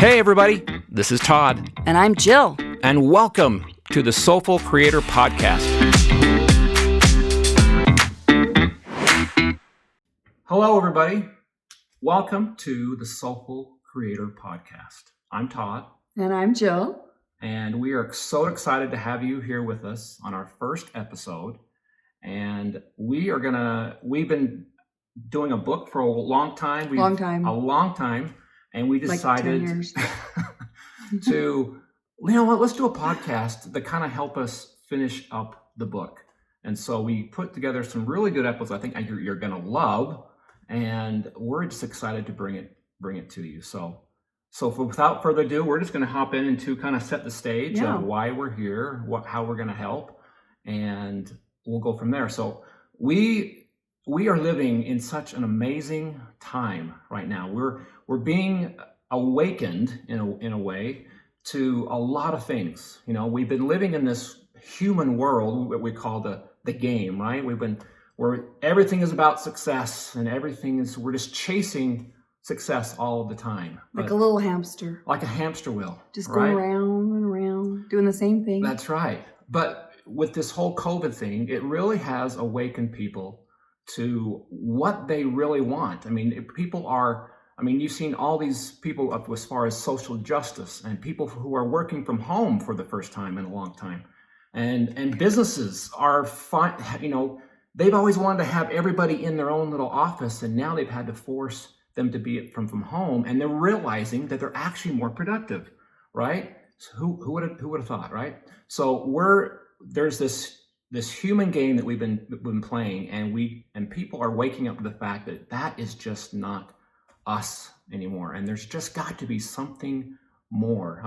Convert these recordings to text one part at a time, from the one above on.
Hey everybody, this is Todd. And I'm Jill. And welcome to the Soulful Creator Podcast. Hello everybody, welcome to the Soulful Creator Podcast. I'm Todd. And I'm Jill. And we are so excited to have you here with us on our first episode. And we've been doing a book for a long time. A long time. And we decided like 10 years. to, let's do a podcast that kind of help us finish up the book. And so we put together some really good episodes I think you're going to love. And we're just excited to bring it to you. So without further ado, we're just going to hop in and to kind of set the stage of why we're here, how we're going to help, and we'll go from there. So we are living in such an amazing time right now. We're being awakened in a way to a lot of things. We've been living in this human world, what we call the game, right? Where everything is about success and we're just chasing success all of the time. Like a little hamster. Like a hamster wheel. Just going around and around, doing the same thing. That's right. But with this whole COVID thing, it really has awakened people to what they really want. You've seen all these people up as far as social justice and people who are working from home for the first time in a long time. And businesses are fine, they've always wanted to have everybody in their own little office, and now they've had to force them to be from home, and they're realizing that they're actually more productive, right? So who would have thought, right? So there's this human game that we've been playing, and people are waking up to the fact that is just not us anymore, and there's just got to be something more.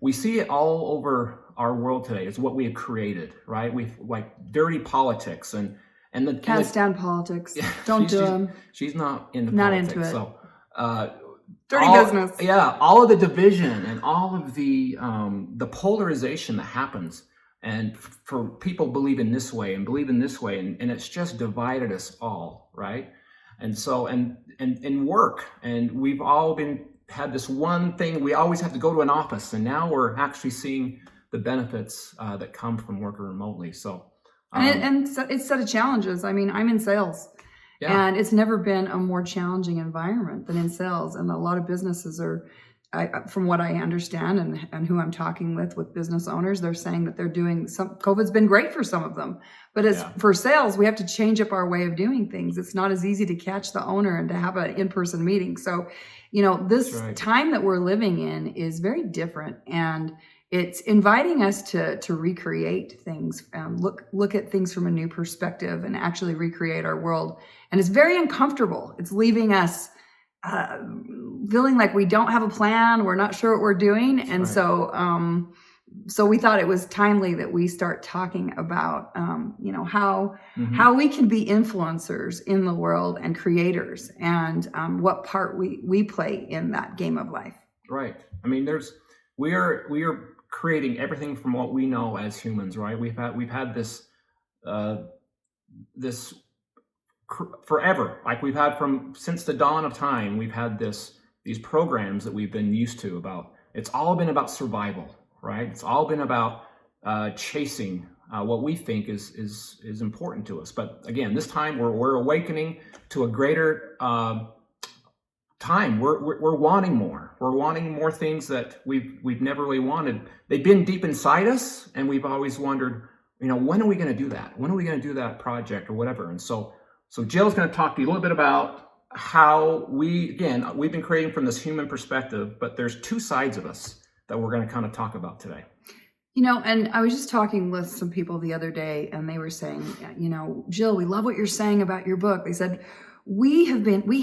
We see it all over our world today. It's what we have created, right? We've like dirty politics and the can't stand politics. Don't do them. She's not into politics. Into it. So dirty business. Yeah, all of the division and all of the polarization that happens. And for people believe in this way and believe in this way, and it's just divided us all, right? And so, and work, and we've all had this one thing, we always have to go to an office, and now we're actually seeing the benefits that come from working remotely. So, and it's set of challenges. I'm in sales, and it's never been a more challenging environment than in sales. And a lot of businesses from what I understand and who I'm talking with business owners, they're saying that they're doing COVID's been great for some of them. But for sales, we have to change up our way of doing things. It's not as easy to catch the owner and to have an in-person meeting. So, this time that we're living in is very different, and it's inviting us to recreate things, look at things from a new perspective and actually recreate our world. And it's very uncomfortable. It's leaving us feeling like we don't have a plan, we're not sure what we're doing. And so we thought it was timely that we start talking about, how we can be influencers in the world and creators, and what part we play in that game of life. Right. We are creating everything from what we know as humans, right? We've had this forever, like we've had since the dawn of time. We've had these programs that we've been used to about. It's all been about survival, right? It's all been about chasing what we think is important to us. But again, this time we're awakening to a greater time. We're wanting more. We're wanting more things that we've never really wanted. They've been deep inside us, and we've always wondered, when are we going to do that? When are we going to do that project or whatever? And so Jill's going to talk to you a little bit about how we've been creating from this human perspective, but there's two sides of us that we're going to kind of talk about today. And I was just talking with some people the other day, and they were saying, Jill, we love what you're saying about your book. They said, we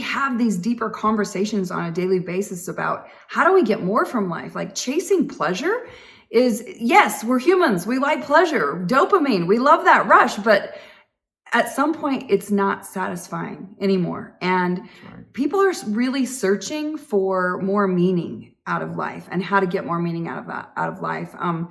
have these deeper conversations on a daily basis about how do we get more from life? Like chasing pleasure is, yes, we're humans. We like pleasure, dopamine. We love that rush, but at some point it's not satisfying anymore. And people are really searching for more meaning out of life and how to get more meaning out of life. And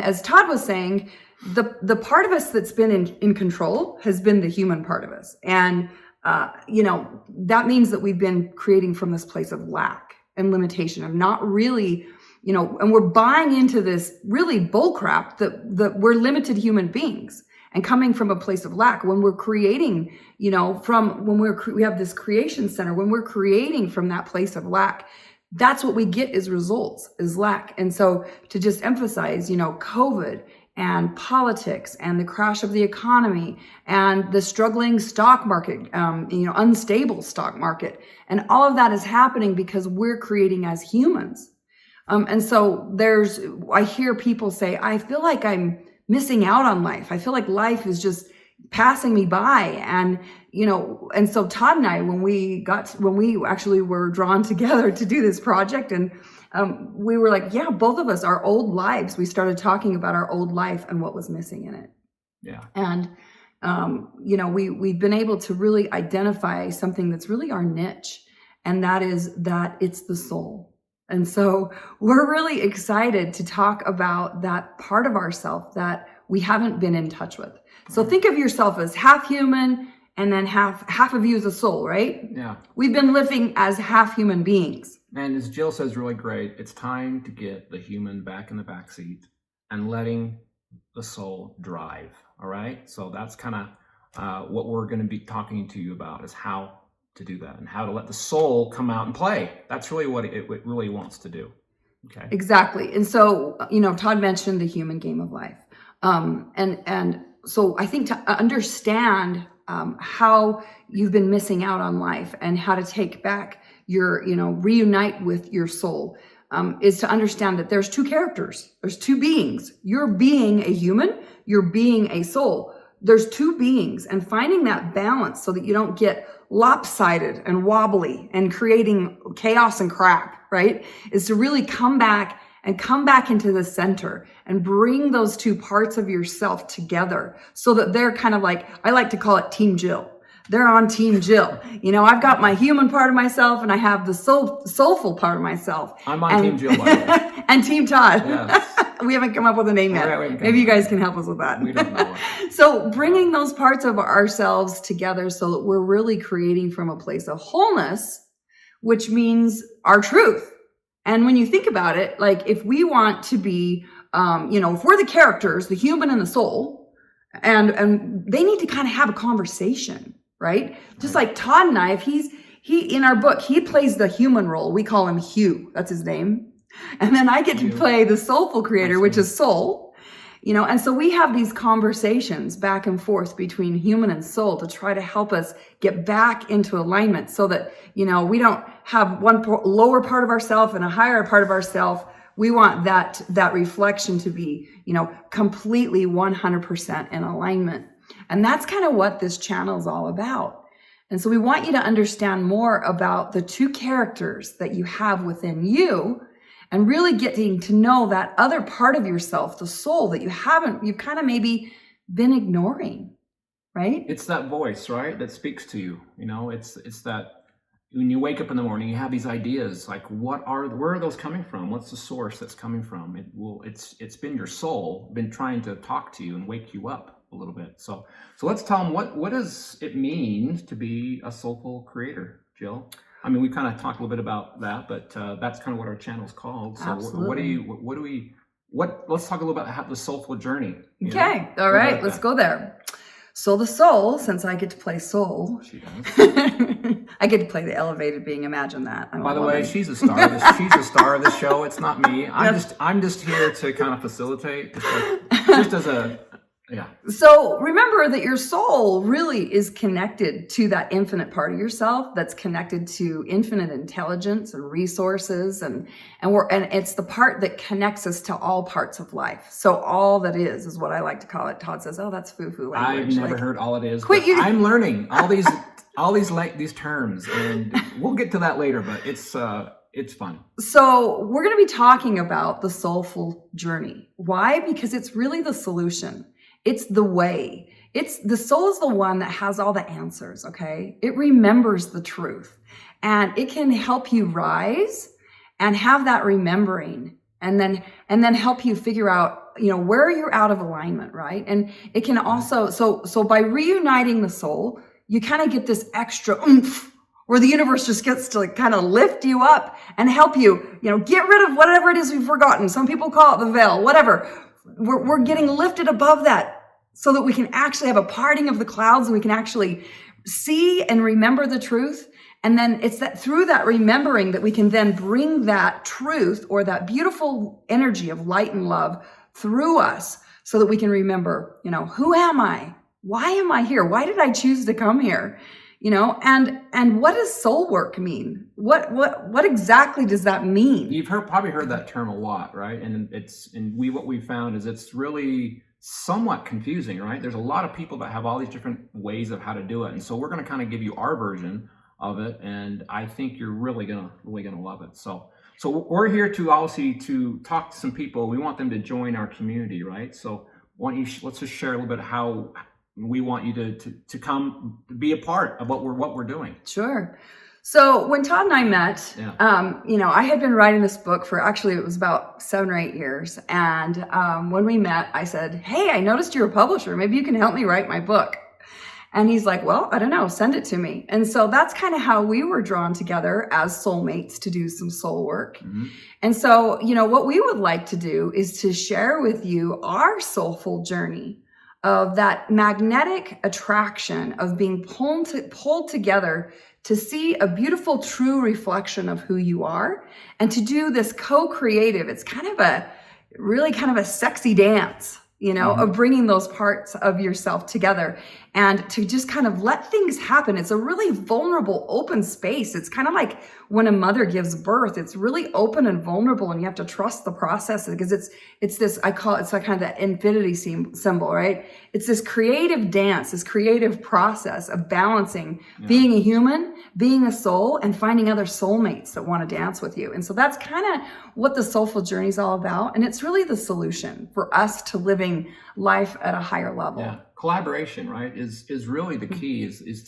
as Todd was saying, the part of us that's been in control has been the human part of us. And, that means that we've been creating from this place of lack. and limitation, of not really, and we're buying into this really bullcrap that we're limited human beings and coming from a place of lack. When we're creating, we have this creation center, when we're creating from that place of lack, that's what we get is results, is lack. And so to just emphasize, COVID and politics and the crash of the economy and the struggling stock market, unstable stock market, and all of that is happening because we're creating as humans. And so I hear people say, I feel like I'm missing out on life. I feel like life is just passing me by. And, and so Todd and I, when we actually were drawn together to do this project, and we were like, yeah, both of us, our old lives, we started talking about our old life and what was missing in it. Yeah. And, we've been able to really identify something that's really our niche. And that is that it's the soul. And so we're really excited to talk about that part of ourselves that we haven't been in touch with. So think of yourself as half human, and then half of you is a soul, right? Yeah. We've been living as half human beings. And as Jill says really great, it's time to get the human back in the backseat and letting the soul drive. All right. So that's kind of what we're going to be talking to you about, is how to do that and how to let the soul come out and play. That's really what it really wants to do. Okay. Exactly. And so, Todd mentioned the human game of life. And so I think to understand how you've been missing out on life and how to take back your, reunite with your soul, is to understand that there's two characters. There's two beings. You're being a human. You're being a soul. There's two beings, and finding that balance so that you don't get lopsided and wobbly and creating chaos and crap, right? Is to really come back into the center and bring those two parts of yourself together so that they're kind of like, I like to call it Team Jill. They're on Team Jill. I've got my human part of myself and I have the soulful part of myself. I'm on Team Jill, by the way. And Team Todd. Yes. We haven't come up with a name yet. Right, maybe you guys can help us with that. We don't know. So bringing those parts of ourselves together so that we're really creating from a place of wholeness, which means our truth. And when you think about it, like if we want to be, if we're the characters, the human and the soul, and they need to kind of have a conversation, right? Just like Todd and I, if he in our book, he plays the human role. We call him Hugh. That's his name. And then I get to play the soulful creator, which is soul, and so we have these conversations back and forth between human and soul to try to help us get back into alignment so that, we don't have one lower part of ourself and a higher part of ourself. We want that reflection to be, completely 100% in alignment. And that's kind of what this channel is all about. And so we want you to understand more about the two characters that you have within you, and really getting to know that other part of yourself, the soul that you've kind of maybe been ignoring, right? It's that voice, right, that speaks to you. It's that when you wake up in the morning, you have these ideas like, where are those coming from? What's the source that's coming from? It's been your soul been trying to talk to you and wake you up a little bit. So let's tell them what does it mean to be a soulful creator, Jill? I mean, we kind of talked a little bit about that, but that's kind of what our channel is called. So Absolutely. let's talk a little about the soulful journey. Okay. All right. Let's go there. So the soul, since I get to play soul, she does. I get to play the elevated being. Imagine that. By the way, she's a star. She's a star of the show. It's not me. I'm just here to kind of facilitate, just as a. Yeah. So remember that your soul really is connected to that infinite part of yourself that's connected to infinite intelligence and resources, and it's the part that connects us to all parts of life. So all that is what I like to call it. Todd says, "Oh, that's foo-foo language." I've never heard all it is. I'm learning all these terms, and we'll get to that later. But it's fun. So we're going to be talking about the soulful journey. Why? Because it's really the solution. It's the way. The soul is the one that has all the answers, okay? It remembers the truth, and it can help you rise and have that remembering, and then help you figure out, where you're out of alignment, right? And it can also, so by reuniting the soul, you kind of get this extra oomph where the universe just gets to like kind of lift you up and help you, get rid of whatever it is we've forgotten. Some people call it the veil, whatever. We're getting lifted above that so that we can actually have a parting of the clouds and we can actually see and remember the truth. And then it's that through that remembering that we can then bring that truth or that beautiful energy of light and love through us so that we can remember, who am I? Why am I here? Why did I choose to come here? And what does soul work mean? What exactly does that mean? You've probably heard that term a lot, right? And what we found is it's really somewhat confusing, right? There's a lot of people that have all these different ways of how to do it. And so we're going to kind of give you our version of it. And I think you're really gonna love it. So we're here to obviously to talk to some people. We want them to join our community, right? So let's just share a little bit how we want you to come be a part of what we're doing. Sure. So when Todd and I met, I had been writing this book for it was about 7 or 8 years. And when we met, I said, hey, I noticed you're a publisher. Maybe you can help me write my book. And he's like, well, I don't know, send it to me. And so that's kind of how we were drawn together as soulmates to do some soul work. Mm-hmm. And so, what we would like to do is to share with you our soulful journey of that magnetic attraction of being pulled together to see a beautiful, true reflection of who you are and to do this co-creative. It's kind of a sexy dance, mm-hmm. of bringing those parts of yourself together and to just kind of let things happen. It's a really vulnerable, open space. It's kind of like when a mother gives birth, it's really open and vulnerable and you have to trust the process because it's this, it's like kind of that infinity symbol, right? It's this creative dance, this creative process of balancing being a human, being a soul, and finding other soulmates that want to dance with you. And so that's kind of what the soulful journey is all about. And it's really the solution for us to living life at a higher level. Yeah. Collaboration, right, is really the key. Is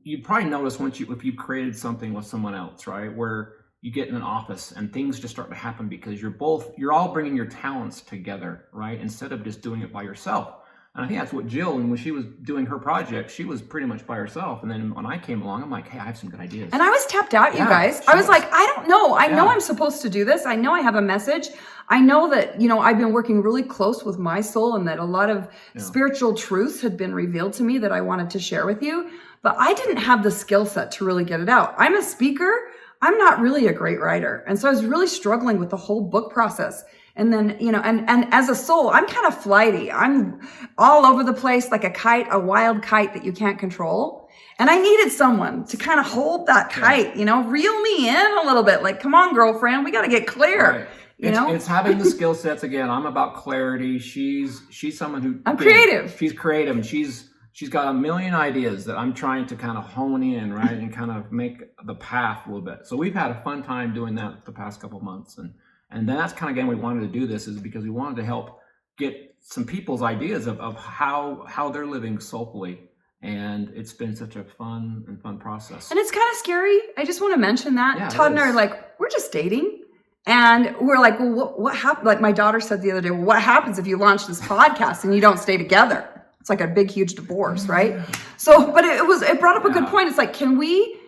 you probably notice if you created something with someone else, right, where you get in an office and things just start to happen because you're all bringing your talents together, right, instead of just doing it by yourself. And I think that's what Jill, and when she was doing her project, she was pretty much by herself. And then when I came along, I'm like, hey, I have some good ideas. And I was tapped out, you guys. I was like, I don't know. I know I'm supposed to do this. I know I have a message. I know that, I've been working really close with my soul and that a lot of spiritual truths had been revealed to me that I wanted to share with you. But I didn't have the skill set to really get it out. I'm a speaker. I'm not really a great writer. And so I was really struggling with the whole book process. And then, and as a soul, I'm kind of flighty. I'm all over the place like a kite, a wild kite that you can't control. And I needed someone to kind of hold that kite, reel me in a little bit. Like, come on, girlfriend, we got to get clear. Right. It's having the skill sets again. I'm about clarity. She's someone who I'm creative. She's creative and she's got a million ideas that I'm trying to kind of hone in, right, and kind of make the path a little bit. So we've had a fun time doing that the past couple of months. And then that's kind of, again, we wanted to do this is because we wanted to help get some people's ideas of how they're living soulfully. And it's been such a fun process. And it's kind of scary. I just want to mention that. Yeah, Todd and I are like, we're just dating. And we're like, well, what happened? Like my daughter said the other day, well, what happens if you launch this podcast and you don't stay together? It's like a big, huge divorce, right? So, but it brought up a good point. It's like, can we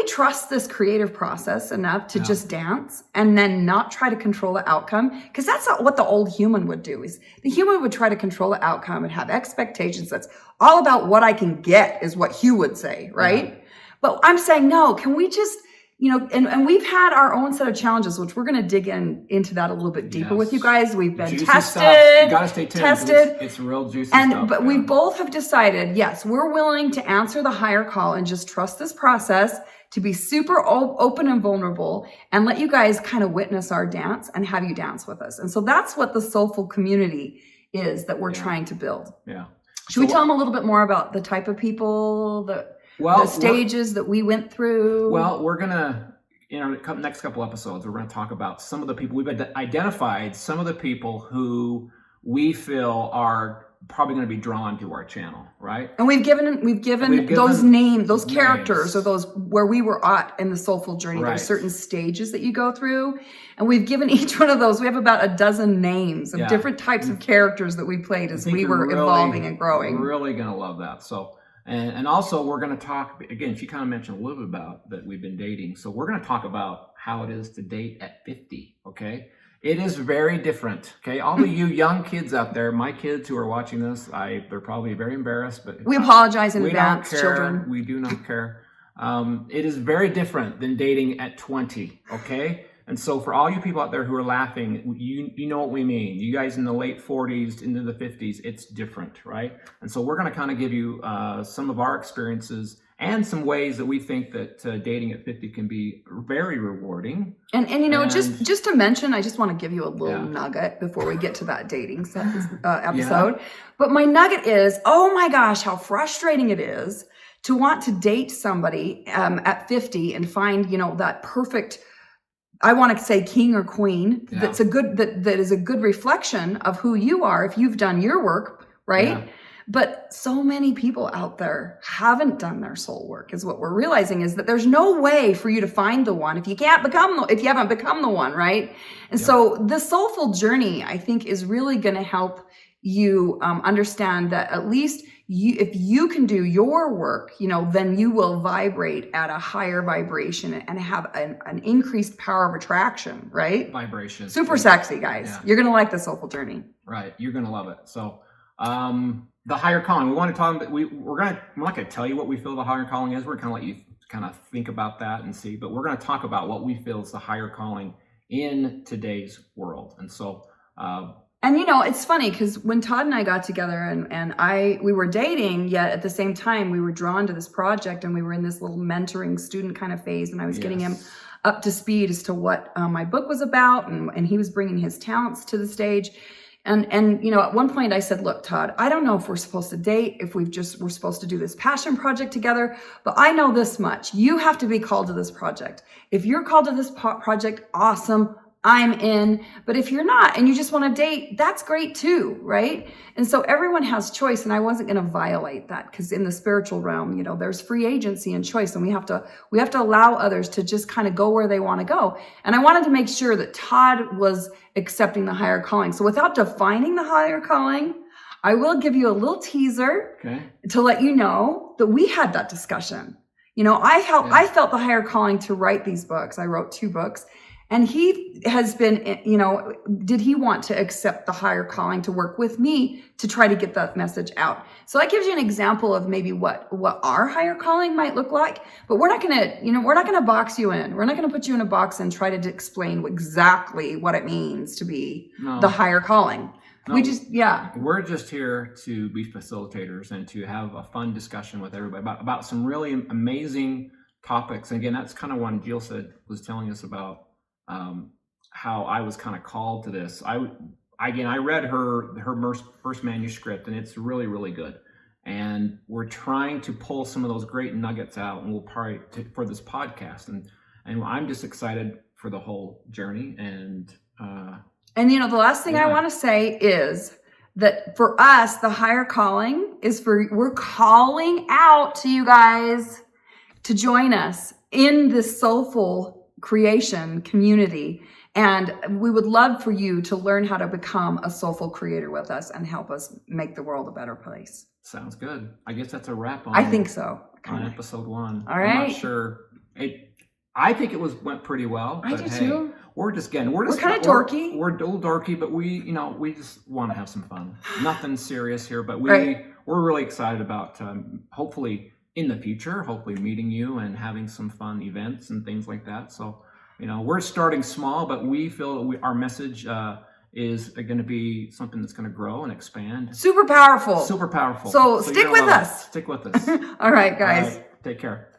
trust this creative process enough to just dance and then not try to control the outcome? Because that's not what the old human would do. Is the human would try to control the outcome and have expectations. That's all about what I can get is what Hugh would say, right? Yeah. But I'm saying, no, can we just, and we've had our own set of challenges, which we're going to dig into that a little bit deeper with you guys. We've been juicy tested. Stuff. You got to stay tuned. It's real juicy stuff. But we both have decided, yes, we're willing to answer the higher call and just trust this process to be super open and vulnerable and let you guys kind of witness our dance and have you dance with us. And so that's what the soulful community is that we're trying to build. Yeah. Should we tell them a little bit more about the type of people, the stages that we went through? Well, we're going to, in our next couple episodes, we're going to talk about some of the people. We've identified some of the people who we feel are probably going to be drawn to our channel, right? And we've given those names, those characters, or those where we were at in the soulful journey. Right. There's certain stages that you go through, and we've given each one of those. We have about a dozen names of different types of characters that we played as we were evolving and growing. We're really going to love that. So And also we're going to talk again. She kind of mentioned a little bit about that we've been dating, so we're going to talk about how it is to date at 50. Okay, it is very different. Okay, all of you young kids out there, my kids who are watching this, they're probably very embarrassed, but we apologize in we advance, don't care. children. We do not care. It is very different than dating at 20. Okay. And so for all you people out there who are laughing, you know what we mean. You guys in the late 40s into the 50s, it's different, right? And so we're going to kind of give you some of our experiences and some ways that we think that dating at 50 can be very rewarding. And you know, just to mention, I just want to give you a little nugget before we get to that dating episode. But my nugget is, oh my gosh, how frustrating it is to want to date somebody at 50 and find, you know, that perfect, I want to say king or queen that is a good reflection of who you are if you've done your work, right? Yeah. But so many people out there haven't done their soul work. Is what we're realizing is that there's no way for you to find the one if you haven't become the one, right? And so the soulful journey, I think, is really going to help you understand that at least if you can do your work, you know, then you will vibrate at a higher vibration and have an increased power of attraction, right? Vibration. Super sexy, guys. Yeah. You're going to like the soulful journey. Right. You're going to love it. So, the higher calling, we want to talk, we're not going to tell you what we feel the higher calling is. We're going to let you kind of think about that and see, but we're going to talk about what we feel is the higher calling in today's world. And so, and you know, it's funny because when Todd and I got together and we were dating, yet at the same time we were drawn to this project and we were in this little mentoring student kind of phase, and I was getting him up to speed as to what my book was about, and he was bringing his talents to the stage. And you know, at one point I said, look, Todd, I don't know if we're supposed to date, if we're supposed to do this passion project together, but I know this much. You have to be called to this project. If you're called to this project, awesome. I'm in. But if you're not and you just want to date, that's great too, right? And so everyone has choice, and I wasn't going to violate that, because in the spiritual realm, you know, there's free agency and choice, and we have to allow others to just kind of go where they want to go. And I wanted to make sure that Todd was accepting the higher calling. So without defining the higher calling, I will give you a little teaser to let you know that we had that discussion. You know, I felt the higher calling to write these books. I wrote 2 books. And he has been, you know, did he want to accept the higher calling to work with me to try to get that message out? So that gives you an example of maybe what our higher calling might look like. But we're not going to box you in. We're not going to put you in a box and try to explain exactly what it means to be the higher calling. No, we're just here to be facilitators and to have a fun discussion with everybody about some really amazing topics. And again, that's kind of what Jill was telling us about. How I was kind of called to this. I read her first manuscript, and it's really, really good. And we're trying to pull some of those great nuggets out, and we'll probably for this podcast. And I'm just excited for the whole journey. And you know, the last thing I want to say is that for us, the higher calling is we're calling out to you guys to join us in this soulful creation community, and we would love for you to learn how to become a soulful creator with us and help us make the world a better place. Sounds good. I guess that's a wrap on. I think so. On episode 1. All right. I'm not sure. I think it went pretty well. I do too. We're just kind of dorky. We're a little dorky, but we just want to have some fun. Nothing serious here, but we're really excited about hopefully in the future, hopefully meeting you and having some fun events and things like that. So, you know, we're starting small, but we feel our message is going to be something that's going to grow and expand. Super powerful. Super powerful. So stick with us. Stick with us. All right, guys. All right, take care.